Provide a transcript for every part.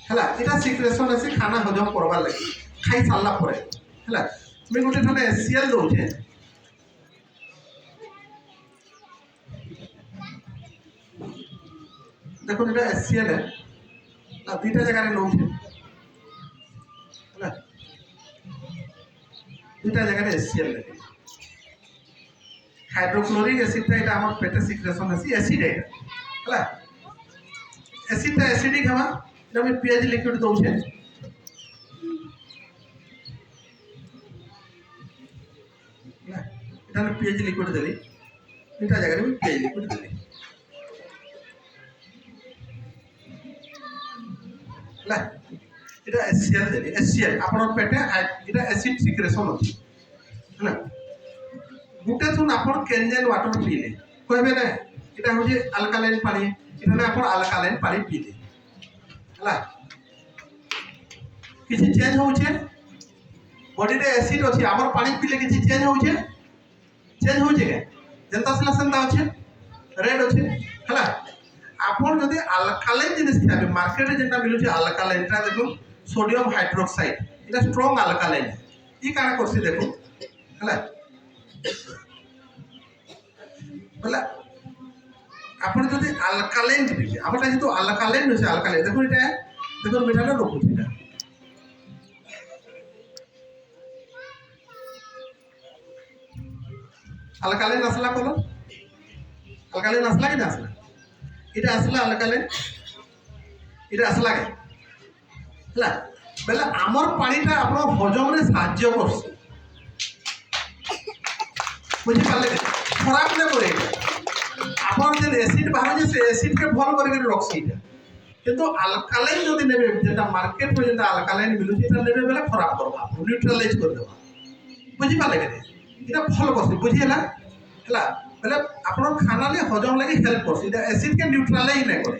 ହେଲା এটা সিক্রেশন আছে খানা হজম করবার লাগি খাই সারলা পরে ହେଲା আমি গোটে ঠানে এসিএল দউছে দেখুন এটা এসিএল না দুইটা জায়গায় নউছে ହେଲା দুইটা জায়গায় এসিএল লাগে হাইড্রোক্লোরিক এসিডটা এটা আমার পেটে সিক্রেশন আছে এসিড এটা ହେଲା এসিডটা এসিডিক হওয়া এটা আমি পিএইচ লিকুইড দউছে এটা আমি পিএইচ লিকুইড দেলি দুইটা জায়গায় আমি পিএইচ লিকুইড দেলি ହେଲା এটা এসিএল দেলি এসিএল আপনার পেটে এটা এসিড সিক্রেশন আছে ହେଲା গোটে থুন আপনার কেনজেন ওয়াটার পিলে কহবে না এটা হচ্ছে আলকালাইন পানি এটা না আপনার আলকালাইন পানি পিলে ହେଲା কিছু চেঞ্জ হচ্ছে বডিরে এসিড আছে আমার পানি পিলে কিছু চেঞ্জ হচ্ছে কে যেটা আসলে সেটা আছে রেড আছে ହେଲା আপন যদি আলকালাইন জিনিস খাবে মার্কেটে যেটা মিলুছে আলকালাইনটা দেখুন সোডিয়াম হাইড্রোক্সাইড এটা স্ট্রং আলকালাইন ই কাଣା করছি দেখুন ହେଲା বলে আপন যদি আলকালাইন দিবে আমারটা যেহেতু আলকালাইন হচ্ছে আলকালাইন দেখুন এটা দেখুন মেটানো রকম এটা আলকালাইন আসলা কলম আলকালাইন আসলা কি না আসলা এটা আসলা আলকালাইন এটা আসলা কে ହେଲା বেলা আমার পানিটা আপনার হজমরে সাহায্য করছে বুঝিপারে খারাপ না করে এটা আপনার যে এসিড বাহারে সে এসিডকে ভাল করে রক্ষি এটা কিন্তু আলকালাইন যদি নেবে যেটা মার্কেট যেটা আলকালাইন মিলুছে এটা নেবে বেলা খারাপ করবা নিউট্রালাইজ করে দেবা বুঝিপারে কে এটা ভাল করছে বুঝিলা ହେଲା বেলা আপনার খানালে হজম লাগি হেল্প করছে এটা এসিডকে নিউট্রালাইজ না করে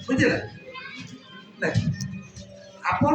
বুঝিলা না আপন